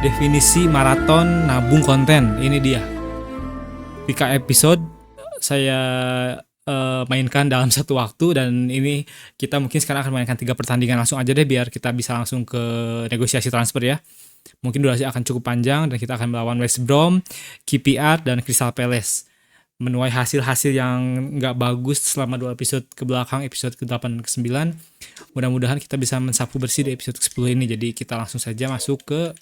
Definisi maraton nabung konten, ini dia. 3 episode saya mainkan dalam satu waktu, dan ini kita mungkin sekarang akan mainkan 3 pertandingan langsung aja deh biar kita bisa langsung ke negosiasi transfer ya. Mungkin durasi akan cukup panjang dan kita akan melawan West Brom, QPR, dan Crystal Palace. Menuai hasil-hasil yang nggak bagus selama 2 episode ke belakang, episode ke-8 dan ke-9. Mudah-mudahan kita bisa mensapu bersih di episode ke-10 ini. Jadi kita langsung saja masuk ke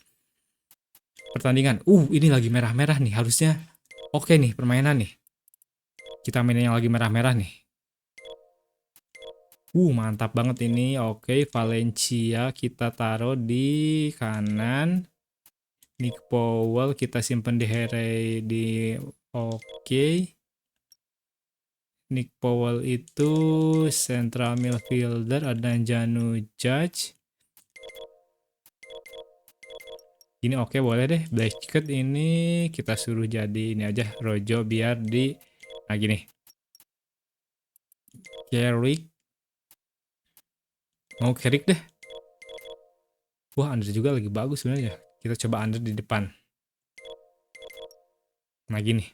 pertandingan. Ini lagi merah-merah nih, harusnya oke nih permainan nih. Kita mainin yang lagi merah-merah nih. Mantap banget ini. Oke, Valencia kita taruh di kanan. Nick Powell kita simpen di Here di oke. Nick Powell itu central midfielder, ada Janu Judge. Ini oke, boleh deh. Blackett ini kita suruh jadi ini aja, Rojo, biar di gini. Carrick. Mau Carrick deh. Under juga lagi bagus sebenarnya. Kita coba under di depan. Nah gini.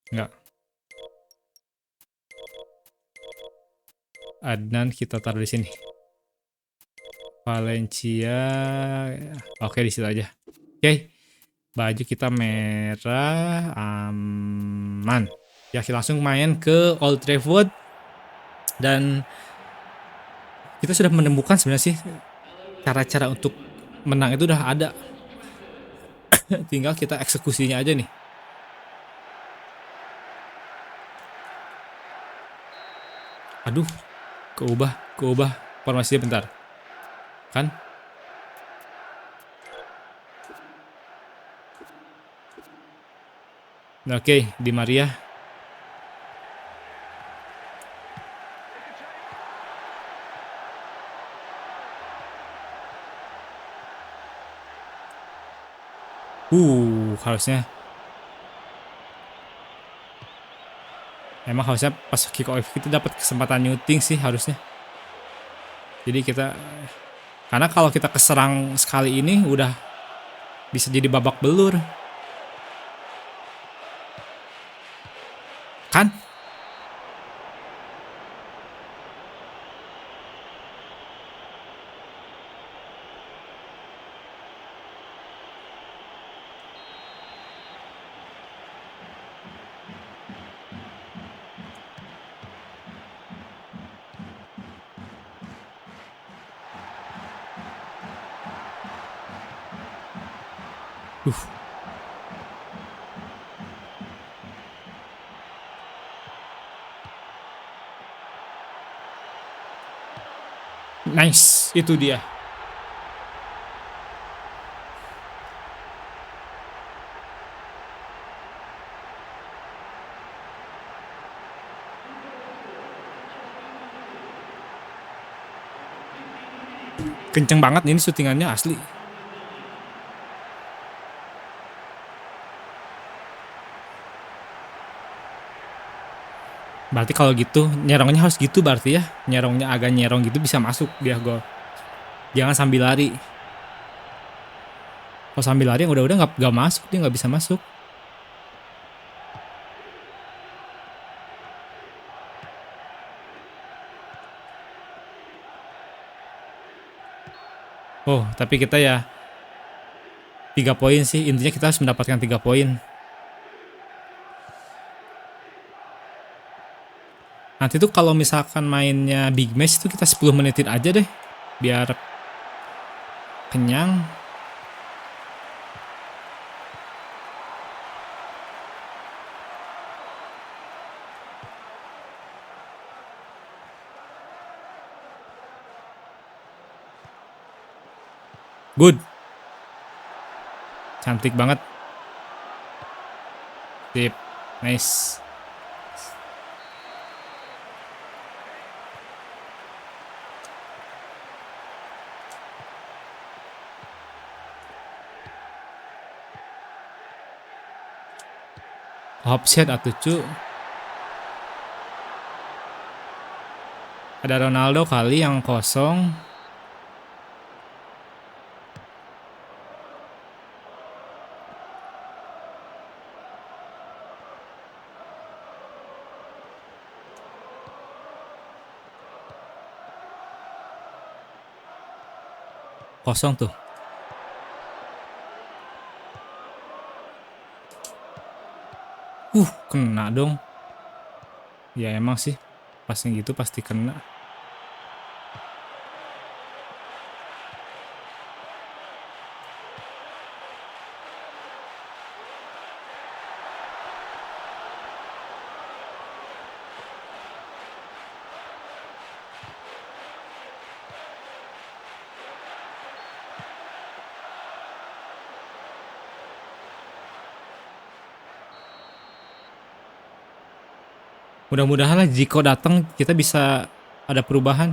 Enggak. Adnan kita taruh di sini. Valencia. Oke, di situ aja. Oke. Baju kita merah, aman. Ya, kita langsung main ke Old Trafford. Dan kita sudah menemukan sebenarnya sih cara-cara untuk menang itu udah ada. Tinggal kita eksekusinya aja nih. Aduh, keubah formasinya bentar. Kan? Oke, Di Maria. Harusnya. Emang harusnya pas kick off kita dapat kesempatan nyuting sih harusnya. Jadi kita, karena kalau kita keserang sekali ini udah bisa jadi babak belur. Kan? Nice, itu dia. Kenceng banget ini syutingannya asli. Berarti kalau gitu nyerongnya harus gitu berarti ya. Nyerongnya agak nyerong gitu bisa masuk dia gol. Jangan sambil lari. Kalau sambil lari yang udah nggak masuk, dia nggak bisa masuk. Tapi kita ya 3 poin sih. Intinya kita harus mendapatkan 3 poin. Nanti tuh kalau misalkan mainnya big match itu kita 10 menitin aja deh. Biar kenyang. Good. Cantik banget. Sip. Nice. Offset atuh cu. Ada Ronaldo kali yang kosong. Kosong tuh. Kena dong. Ya emang sih. Pas yang gitu pasti kena. Mudah-mudahan lah Jiko datang kita bisa ada perubahan.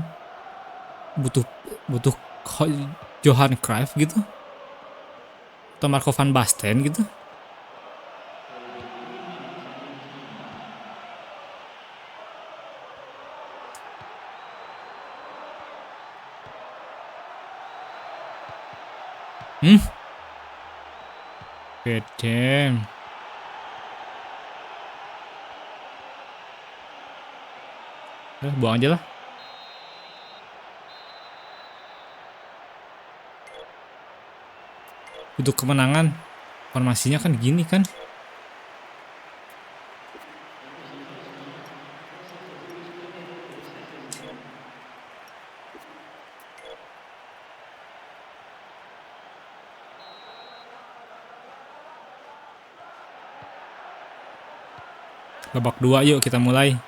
Butuh butuh Johan Cruyff gitu atau Marco van Basten gitu. Hmm, beda. Buang aja lah. Untuk kemenangan formasinya kan gini kan. Babak 2 yuk kita mulai.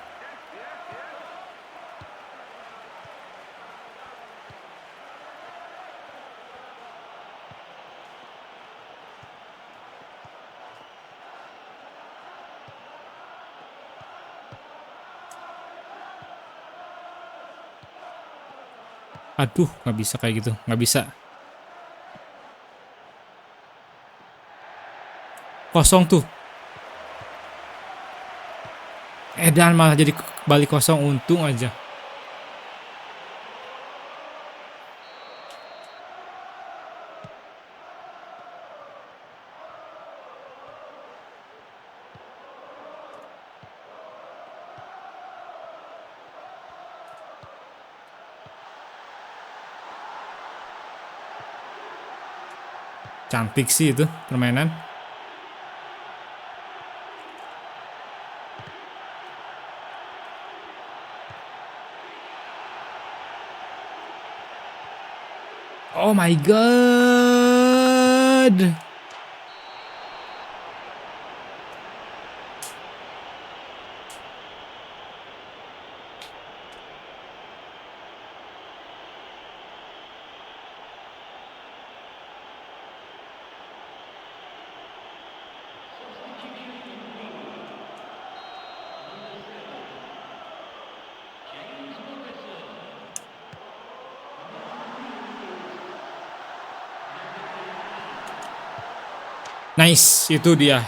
Aduh, nggak bisa kayak gitu, nggak bisa. Kosong tuh. Edan malah jadi balik kosong, untung aja. Cantik sih itu permainan. Oh my god. Nice, itu dia.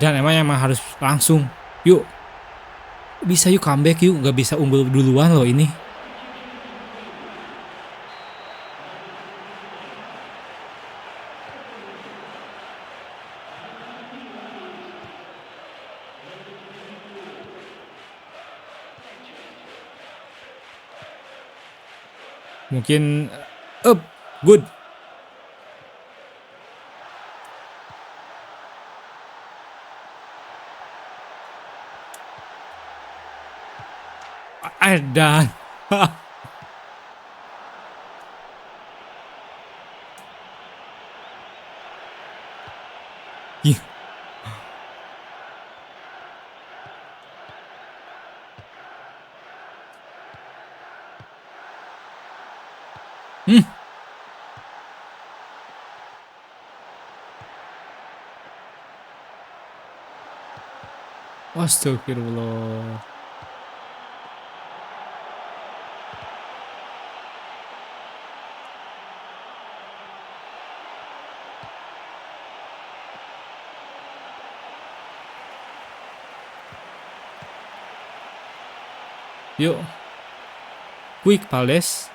Dan emang harus langsung. Yuk, bisa yuk comeback yuk, nggak bisa unggul duluan loh ini. Mungkin up, good. Dan Astagfirullah. Yuk, quick Palace.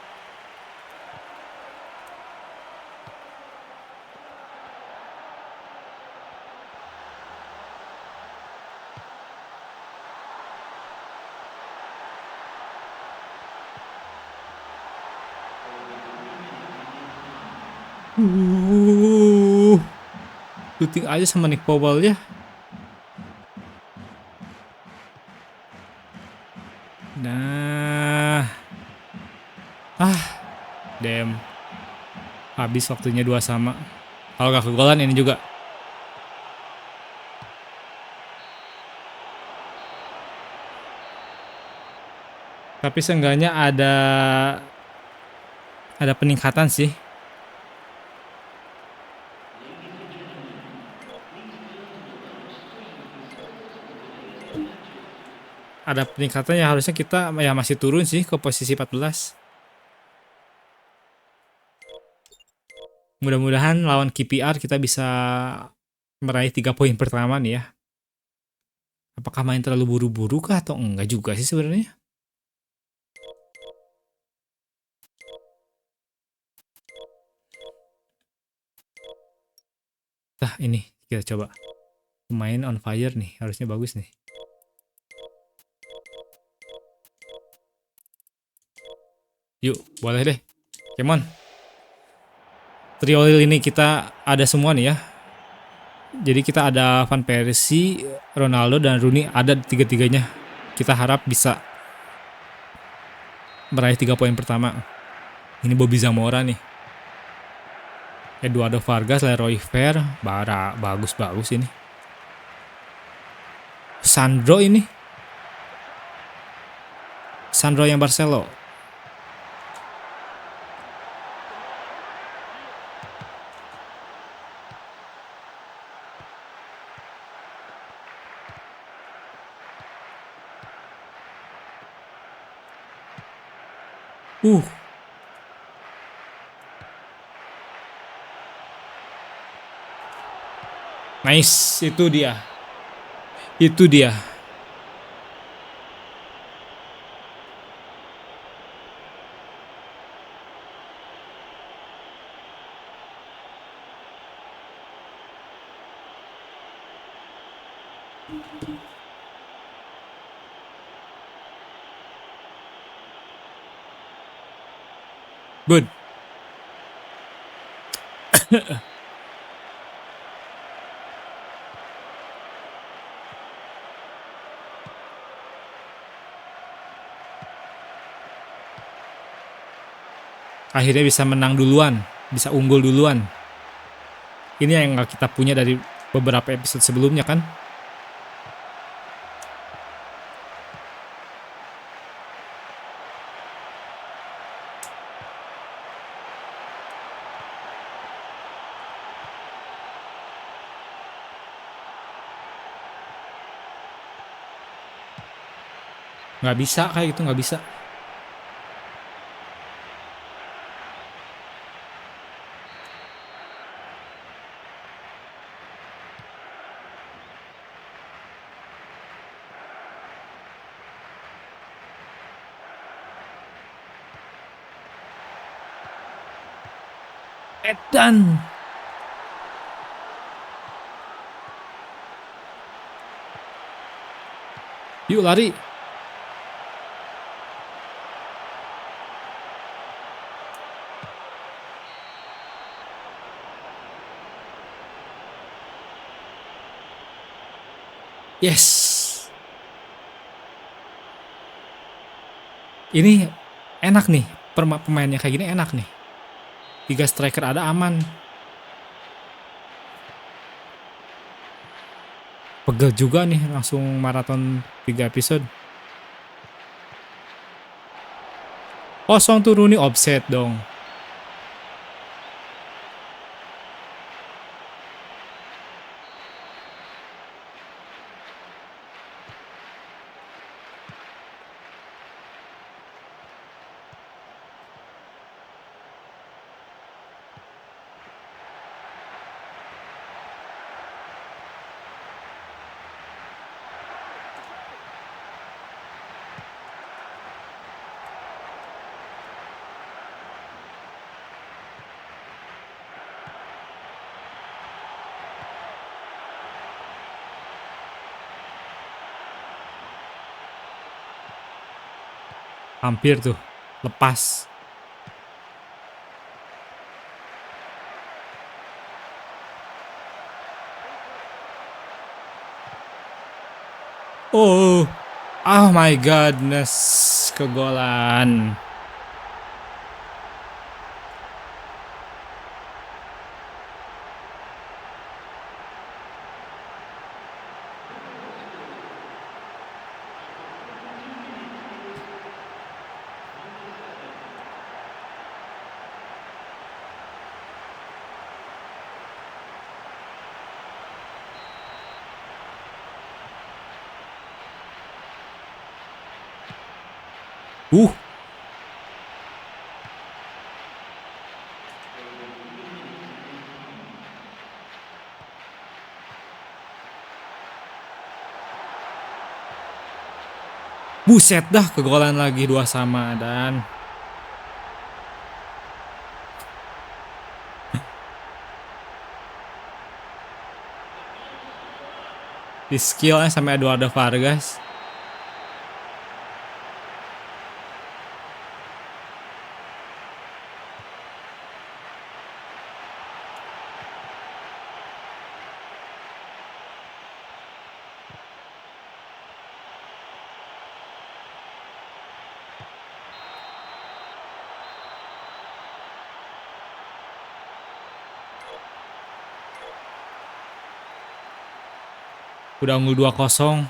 Uh, Shooting aja sama Nick Powell ya. Nah, damn. Habis waktunya 2 sama. Kalau gak kegolan ini juga. Tapi seenggaknya ada peningkatan sih. Ada peningkatan ya, harusnya kita ya masih turun sih ke posisi 14. Mudah-mudahan lawan KPR kita bisa meraih 3 poin pertama nih ya. Apakah main terlalu buru-buru kah atau enggak juga sih sebenarnya? Nah, ini kita coba. Pemain on fire nih, harusnya bagus nih. Yuk, boleh deh. Come on. Trio ini kita ada semua nih ya. Jadi kita ada Van Persie, Ronaldo, dan Rooney, ada tiga-tiganya. Kita harap bisa meraih 3 poin pertama. Ini Bobby Zamora nih. Eduardo Vargas, Leroy Fer, bagus-bagus ini. Sandro ini. Sandro yang Barcelo. Uh. Nice, itu dia. Itu dia. Good. Akhirnya bisa menang duluan, bisa unggul duluan. Ini yang nggak kita punya dari beberapa episode sebelumnya kan. Nggak bisa kayak gitu, nggak bisa. Edan. Yuk lari. Yes. Ini enak nih. Pemainnya kayak gini enak nih. 3 striker ada aman. Pegel juga nih langsung maraton 3 episode. Kosong tuh Rooney, offset dong. Hampir tuh lepas. Oh, oh my goodness, kegolan. Uh, buset dah, kegolan lagi 2-2 dan di skillnya sampai Eduardo Vargas. Udah unggul 2-0.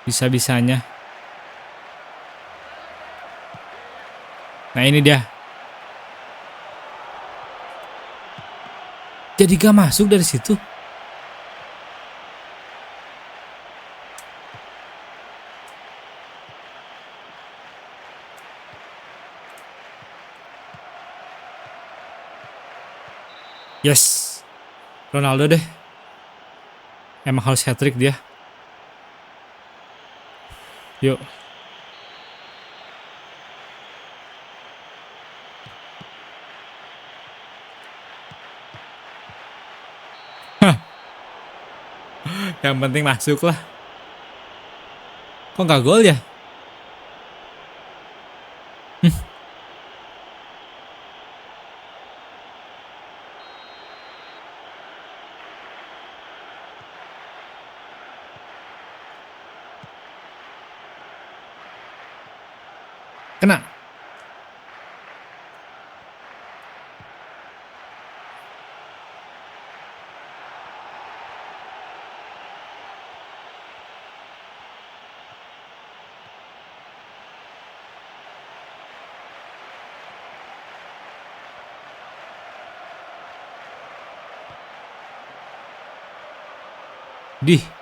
Bisa-bisanya. Nah ini dia. Jadi gak masuk dari situ. Yes. Ronaldo deh. Emang harus hat-trick dia. Yuk. Yang penting masuk lah. Kok gak gol ya? Kena. Di.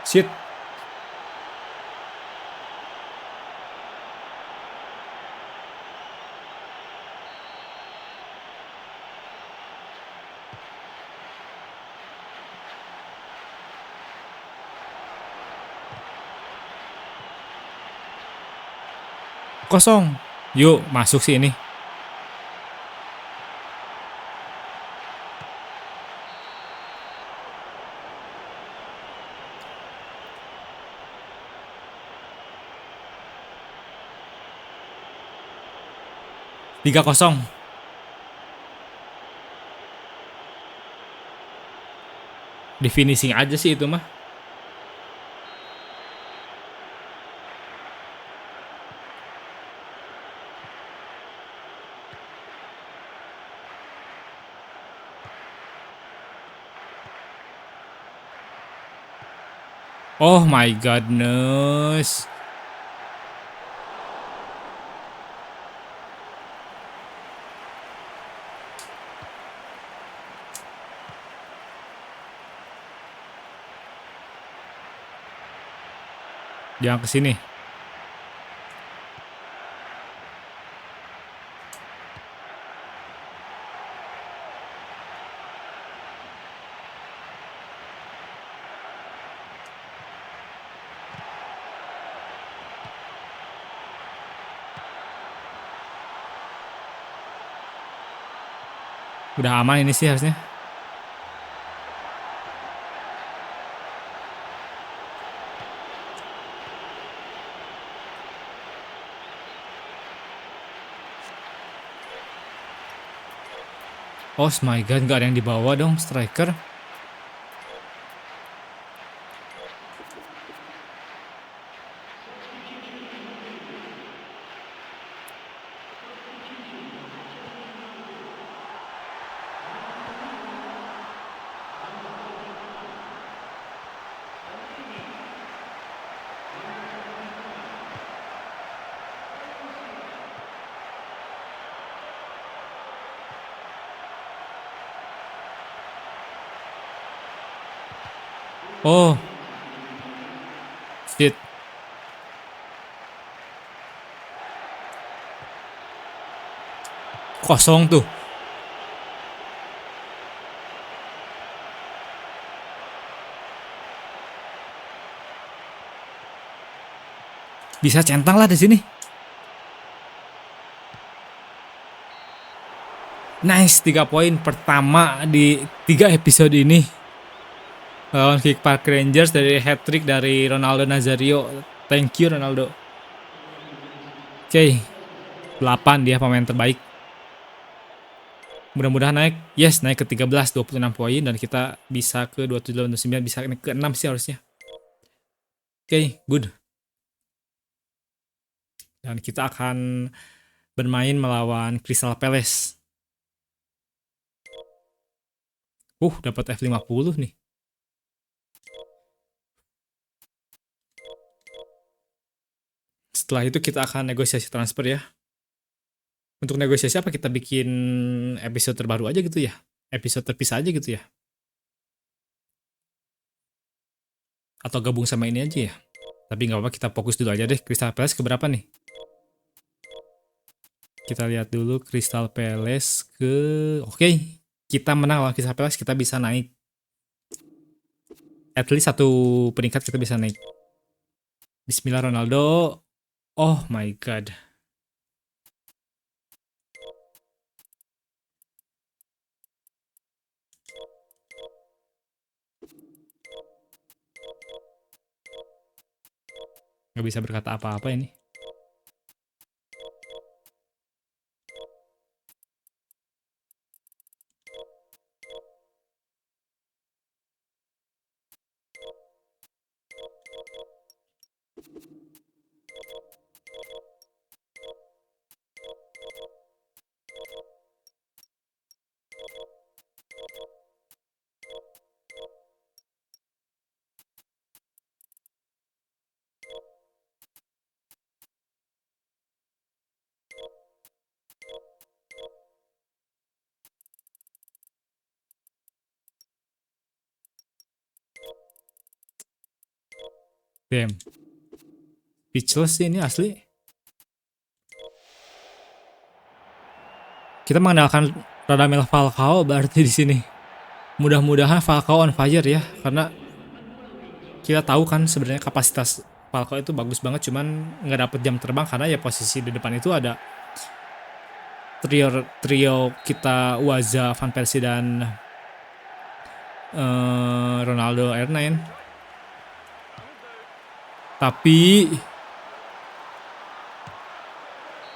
Shit. Kosong. Yuk masuk sih ini. Tiga kosong. Di finishing aja sih itu mah. Oh my goodness. Jangan kesini. Udah aman ini sih harusnya. Oh my god, nggak ada yang dibawa dong striker. Oh, shit. Kosong tuh. Bisa centang lah di sini. Nice, 3 poin pertama di 3 episode ini. Lawan Kick Park Rangers dari hat-trick dari Ronaldo Nazario. Thank you Ronaldo. Oke, 8 dia pemain terbaik. Mudah-mudahan naik. Yes, naik ke 13, 26 poin. Dan kita bisa ke 27, 29, bisa naik ke 6 sih harusnya. Oke, good. Dan kita akan bermain melawan Crystal Palace. Dapat F50 nih. Setelah itu kita akan negosiasi transfer ya. Untuk negosiasi apa kita bikin episode terbaru aja gitu ya? Episode terpisah aja gitu ya? Atau gabung sama ini aja ya? Tapi nggak apa-apa, kita fokus dulu aja deh. Crystal Palace keberapa nih? Kita lihat dulu Crystal Palace ke... Oke, kita menang lawan Crystal Palace, kita bisa naik. At least 1 peringkat kita bisa naik. Bismillah Ronaldo. Oh my god. Nggak bisa berkata apa-apa ini. Damn. Speechless sih ini asli. Kita mengandalkan Radamel Falcao berarti di sini. Mudah-mudahan Falcao on fire ya, karena kita tahu kan sebenarnya kapasitas Falcao itu bagus banget, cuman nggak dapet jam terbang karena ya posisi di depan itu ada trio kita Waza, Van Persie dan Ronaldo R9. Tapi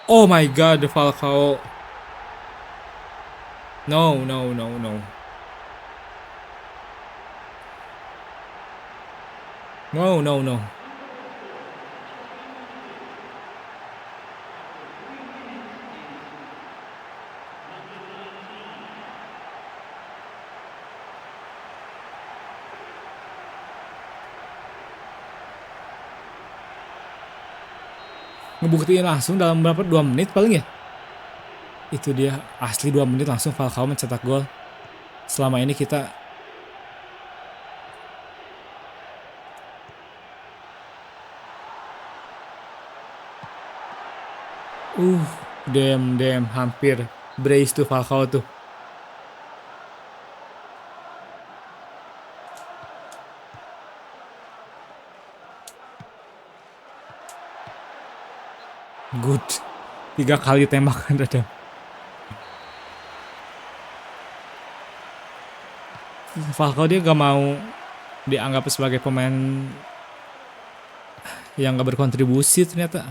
oh my god, Falcao. No. No. Ngebuktiin langsung dalam berapa 2 menit paling ya. Itu dia, asli 2 menit langsung Falcao mencetak gol. Selama ini kita damn, hampir brace tuh Falcao tuh. Good. 3 kali tembakan ada. Falcao dia gak mau dianggap sebagai pemain yang gak berkontribusi ternyata.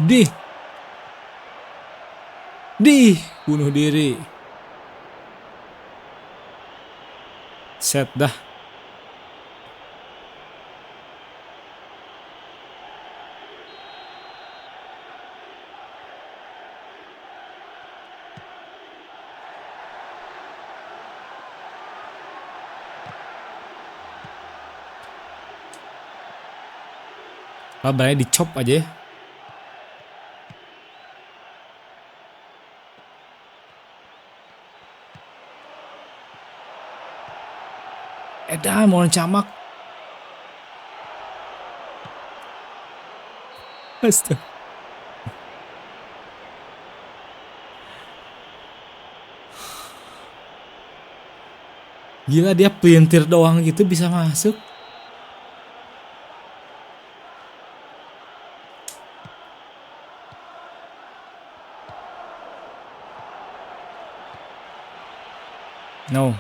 Di, di, bunuh diri. Set dah. Kalau banyak dicop aja ya. Edan mau camak. Astaga. Gila dia pelintir doang gitu bisa masuk. No.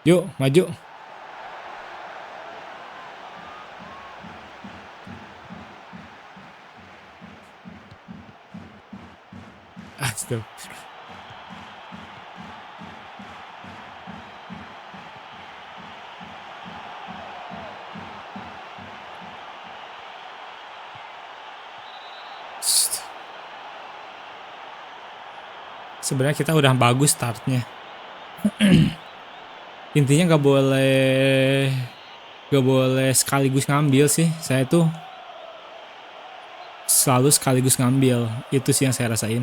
Yuk, maju. Astaga. Sebenarnya kita udah bagus startnya. Intinya nggak boleh sekaligus ngambil sih. Saya tuh selalu sekaligus ngambil. Itu sih yang saya rasain.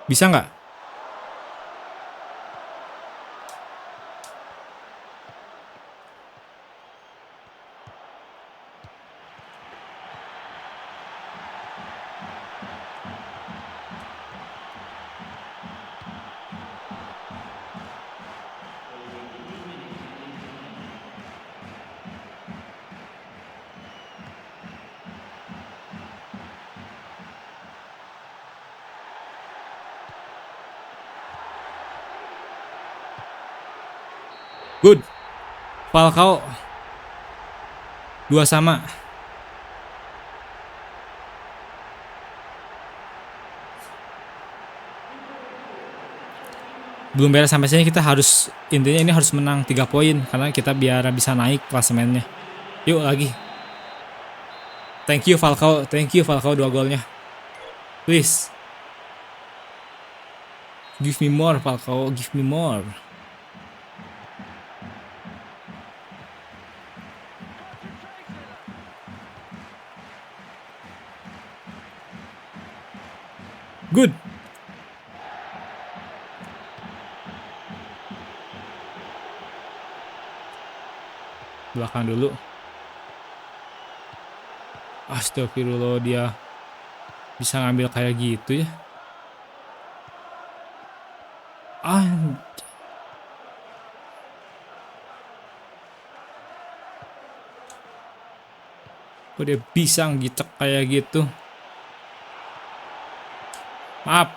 Bisa nggak? Good. Falcao 2-2. Belum beres sampai sini, kita harus intinya ini harus menang 3 poin karena kita biar bisa naik klasemennya. Yuk lagi. Thank you Falcao 2 golnya. Please. Give me more Falcao, give me more. Good. Belakang dulu. Astagfirullah, dia bisa ngambil kayak gitu ya. Kok dia bisa ngitek kayak gitu. Maaf.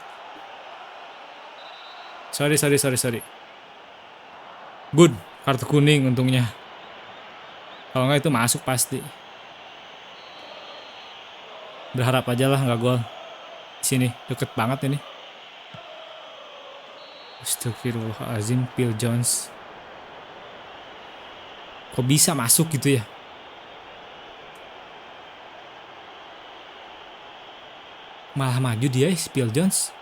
Sorry. Good. Kartu kuning untungnya. Kalau nggak itu masuk pasti. Berharap aja lah nggak gol. Sini deket banget ini. Astagfirullahaladzim, Phil Jones. Kok bisa masuk gitu ya? Malah maju dia, Phil Jones.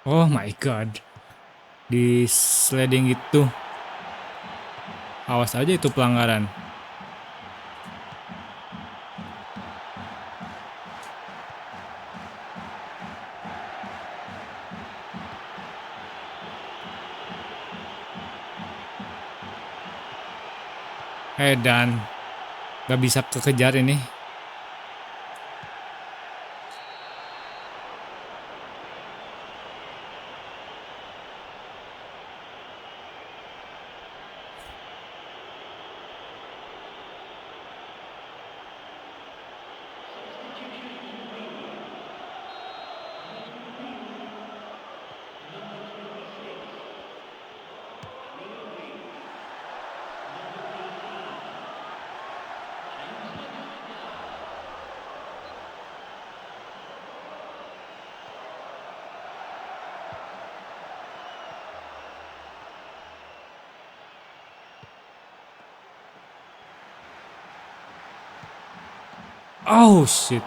Oh my god. Di sliding itu. Awas aja itu pelanggaran. Dan gak bisa kekejar ini. Oh shit.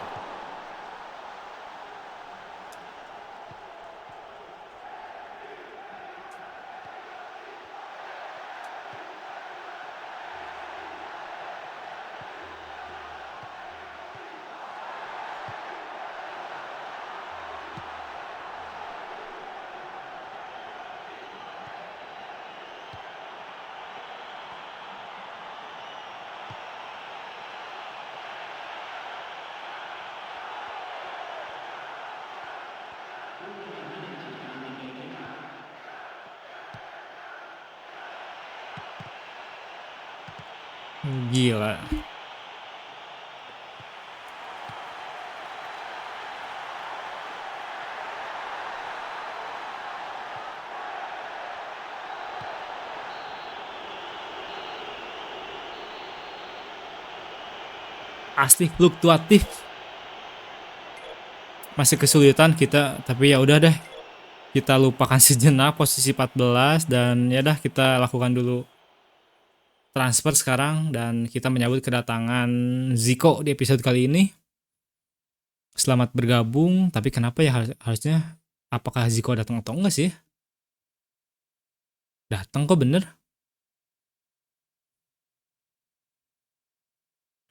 Gila. Asli fluktuatif. Masih kesulitan kita, tapi ya udah deh. Kita lupakan sejenak posisi 14 dan ya dah kita lakukan dulu transfer sekarang dan kita menyambut kedatangan Zico di episode kali ini. Selamat bergabung, tapi kenapa ya harusnya apakah Zico datang atau enggak sih? Datang kok bener.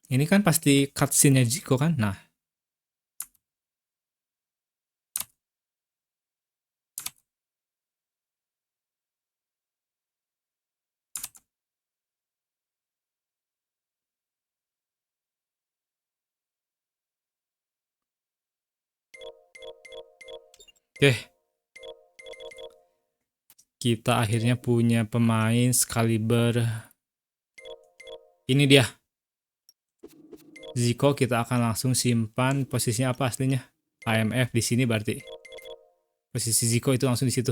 Ini kan pasti cutscene-nya Zico kan? Nah, oke. Kita akhirnya punya pemain sekaliber. Ini dia. Zico kita akan langsung simpan posisinya apa aslinya? AMF di sini berarti. Posisi Zico itu langsung di situ.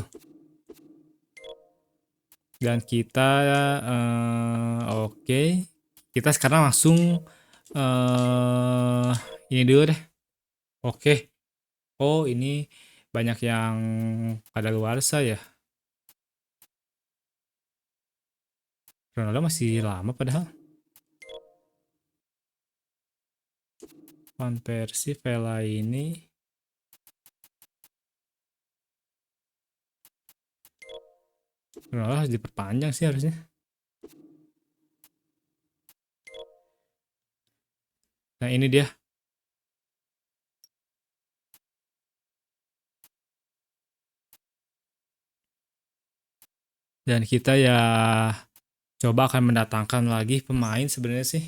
Dan kita oke. Kita sekarang langsung ini dulu deh. Oke. Oh, ini banyak yang pada luar ya. Ronaldo masih lama padahal. Van Persie, Vela ini. Ronaldo harus diperpanjang sih harusnya. Nah ini dia. Dan kita ya coba akan mendatangkan lagi pemain sebenarnya sih.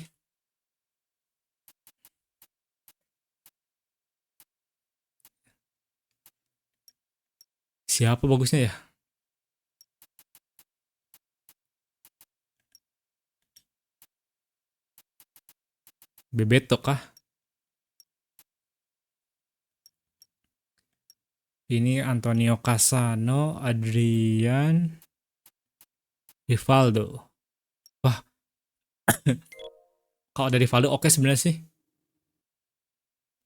Siapa bagusnya ya? Bebeto kah? Ini Antonio Cassano, Adrian, Rivaldo. Wah, kalau ada Rivaldo oke sebenarnya sih.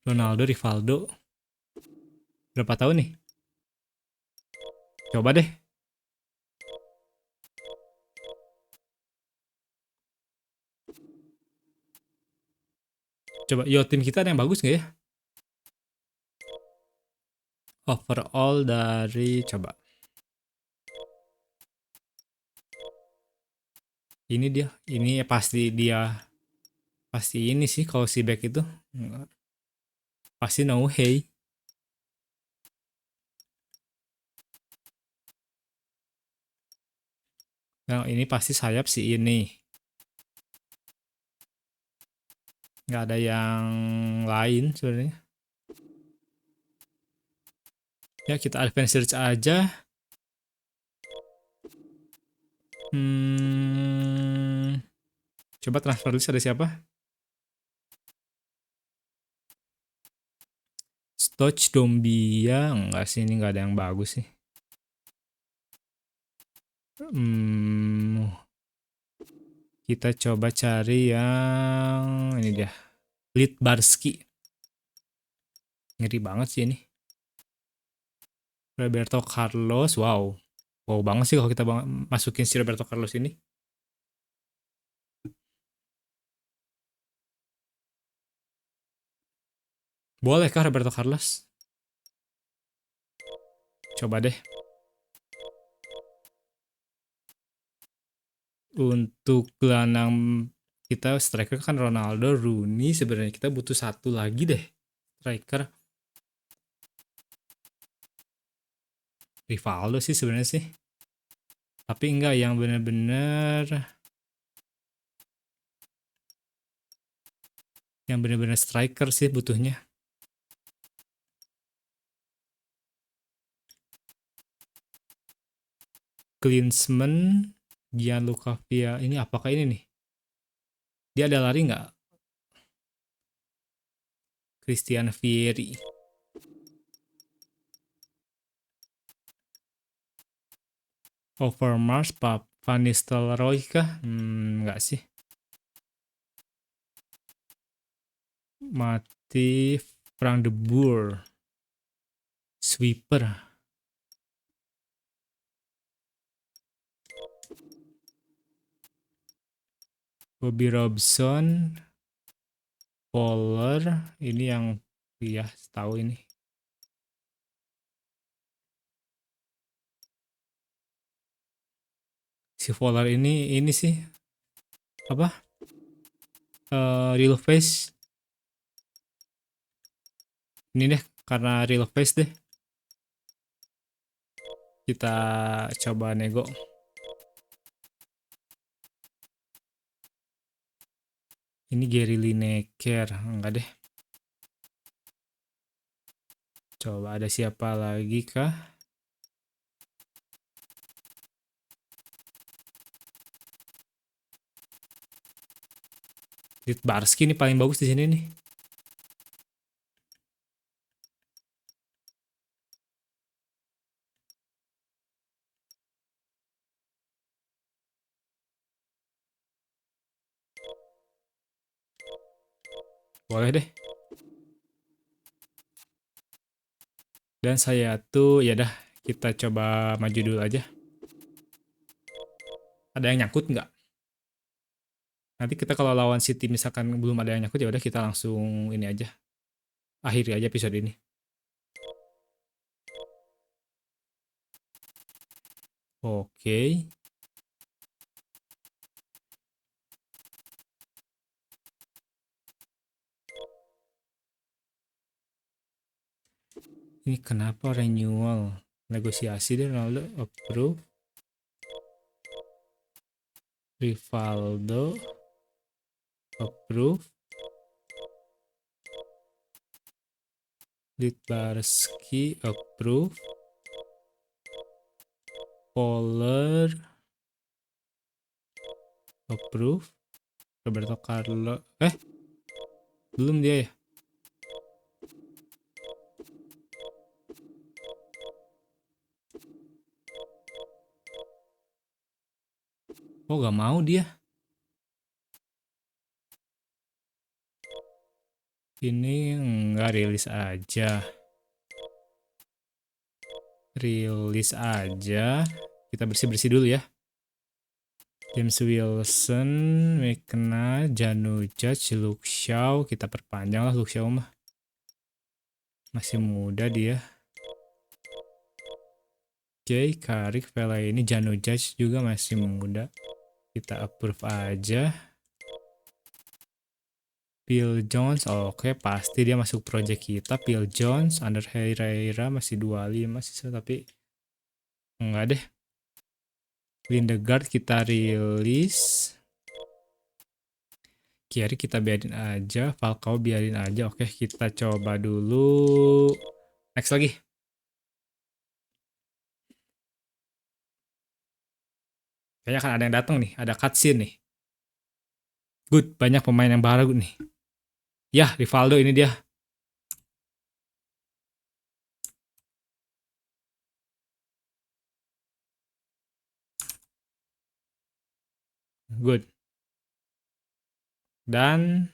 Ronaldo, Rivaldo. Berapa tahun nih? Coba deh. Coba, yo tim kita ada yang bagus nggak ya? overall dari coba. Ini dia, ini pasti ini sih kalau si back itu pasti no hey. Nah, ini pasti sayap sih ini. Nggak ada yang lain sebenarnya. Ya kita advance search aja. Coba transfer list ada siapa? Stoch Dombia enggak sih, ini nggak ada yang bagus sih. Kita coba cari yang ini dia. Litbarski. Ngeri banget sih ini. Roberto Carlos, wow. Wow banget sih kalau kita masukin si Roberto Carlos ini. Boleh kah Roberto Carlos? Coba deh. Untuk gelandang kita striker kan Ronaldo, Rooney, sebenarnya kita butuh satu lagi deh striker. Rivaldo sih sebenarnya sih. Tapi enggak yang bener-bener striker sih butuhnya. Klinsmann, Gianluca Via. Ini apakah ini nih? Dia ada lari nggak? Christian Vieri. Overmars, Van Nistelrooy kah? Nggak sih. Mati Frank de Boer. Sweeper. Bobby Robson. Poller. Ini yang ya tahu ini. Si Poller ini sih apa? Real face. Ini deh karena real face deh. Kita coba nego. Ini Gary Lineker, enggak deh. Coba ada siapa lagi kah? Litbarski ini paling bagus di sini nih. Boleh deh. Dan saya tuh ya dah kita coba maju dulu aja. Ada yang nyangkut nggak? Nanti kita kalau lawan City misalkan belum ada yang nyangkut ya udah kita langsung ini aja. Akhiri aja episode ini. Oke. Ini kenapa renewal? Negosiasi deh Ronaldo approve. Rivaldo approve. Litbarski approve. Poller approve. Roberto Carlos belum dia ya. Oh gak mau dia. Ini enggak rilis aja. Rilis aja. Kita bersih-bersih dulu ya. James Wilson, McKenna, Janu Judge, Luke Shaw. Kita perpanjang lah Luke Shaw mah. Masih muda dia. Oke, Carrick, Vela ini Janu Judge juga masih muda. Kita approve aja. Phil Jones, oke, pasti dia masuk project kita. Phil Jones, Ander Herrera masih 25 sih, tapi enggak deh. Lindegaard kita rilis. Kiari kita biarin aja, Falcao biarin aja. Oke, kita coba dulu. Next lagi. Kayaknya akan ada yang datang nih, ada cutscene nih. Good, banyak pemain yang baru nih. Ya, Rivaldo ini dia. Good. Dan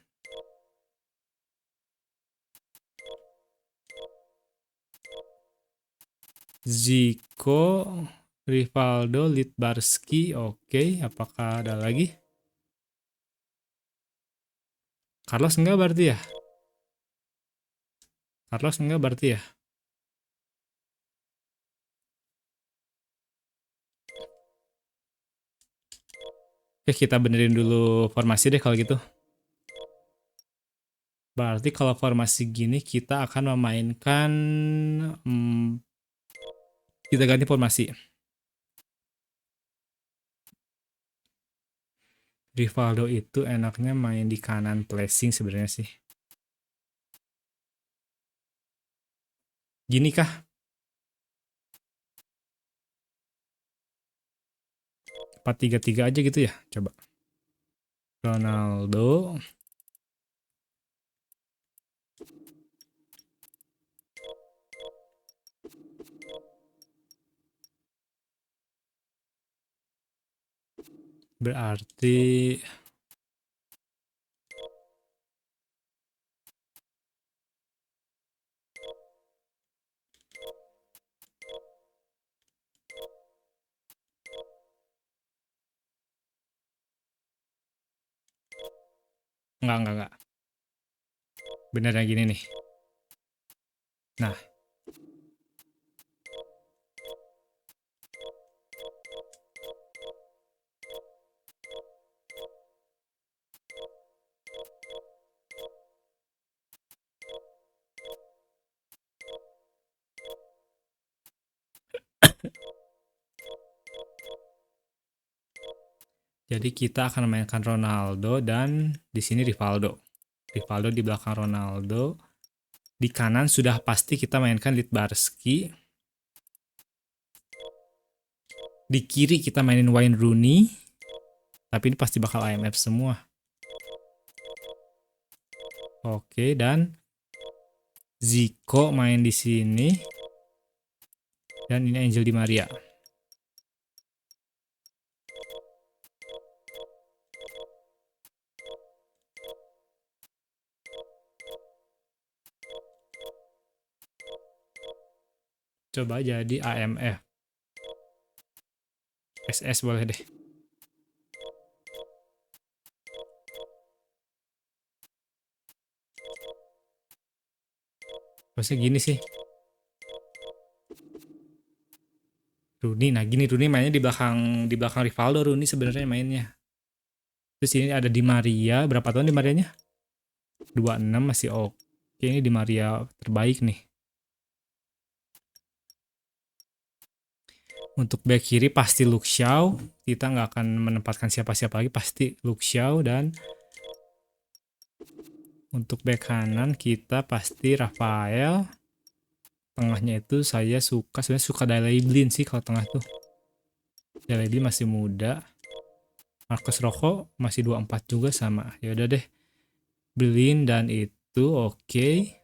Zico, Rivaldo, Litbarski, oke. Apakah ada lagi? Carlos enggak berarti ya? Carlos enggak berarti ya? Oke, kita benerin dulu formasi deh kalau gitu. Berarti kalau formasi gini kita akan memainkan kita ganti formasi. Rivaldo itu enaknya main di kanan placing sebenarnya sih. Gini kah? 4-3-3 aja gitu ya? Coba. Ronaldo. Berarti enggak. Bener yang gini nih. Nah, jadi kita akan memainkan Ronaldo dan di sini Rivaldo. Rivaldo di belakang Ronaldo. Di kanan sudah pasti kita mainkan Litbarski. Di kiri kita mainin Wayne Rooney. Tapi ini pasti bakal IMF semua. Oke, dan Zico main di sini. Dan ini Angel Di Maria. Coba jadi AMF. SS boleh deh. Maksudnya gini sih. Rooney, nah gini Rooney mainnya di belakang Rivaldo. Rooney sebenarnya mainnya. Terus ini ada Di Maria, berapa tahun Di Marianya? 26 masih oke. Ini Di Maria terbaik nih. Untuk back kiri pasti Luke Shaw. Kita nggak akan menempatkan siapa-siapa lagi, pasti Luke Shaw. Dan untuk back kanan kita pasti Rafael. Tengahnya itu saya sebenarnya suka Daley Blind sih kalau tengah tuh. Daley Blind masih muda. Marcos Rojo masih 24 juga sama. Ya udah deh. Blind dan itu oke.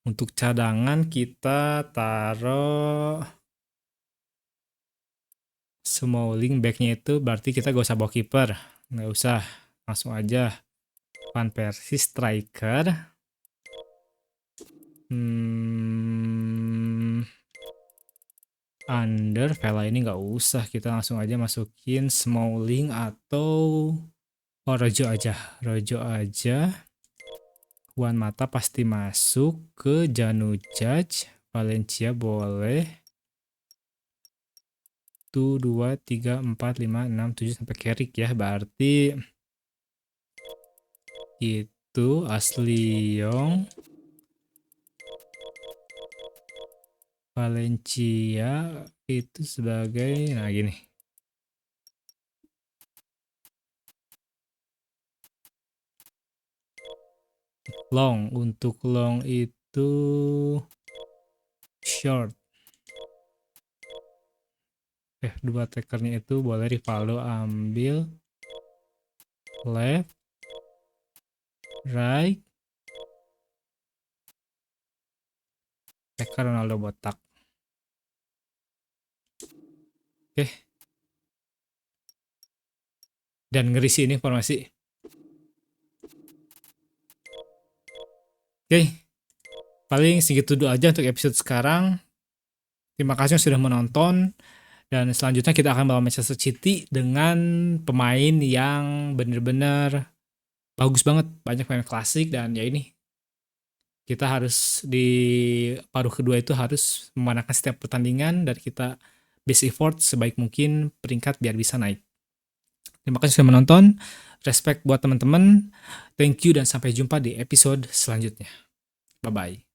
Untuk cadangan kita taruh Smalling, backnya itu berarti kita gak usah bawa kiper. Nggak usah. Langsung aja. Van Persie striker. Under Vela ini nggak usah, kita langsung aja masukin Smalling atau Rojo aja. Juan Mata pasti masuk ke Janu Judge. Valencia boleh. 1, 2, 3, 4, 5, 6, 7 sampai Carrick ya. Berarti itu Ashley Young, Valencia itu sebagai, nah gini. Long, untuk long itu short. Dua takernya itu boleh Rivaldo ambil left, right, taker Ronaldo botak. Oke. Dan ngeri sih ini formasi. Oke. Paling segitu dulu aja untuk episode sekarang. Terima kasih yang sudah menonton. Dan selanjutnya kita akan bawa Manchester City dengan pemain yang bener-bener bagus banget. Banyak pemain klasik dan ya ini. Kita harus di paruh kedua itu harus memenangkan setiap pertandingan dan kita best effort sebaik mungkin peringkat biar bisa naik. Terima kasih sudah menonton. Respect buat teman-teman. Thank you dan sampai jumpa di episode selanjutnya. Bye-bye.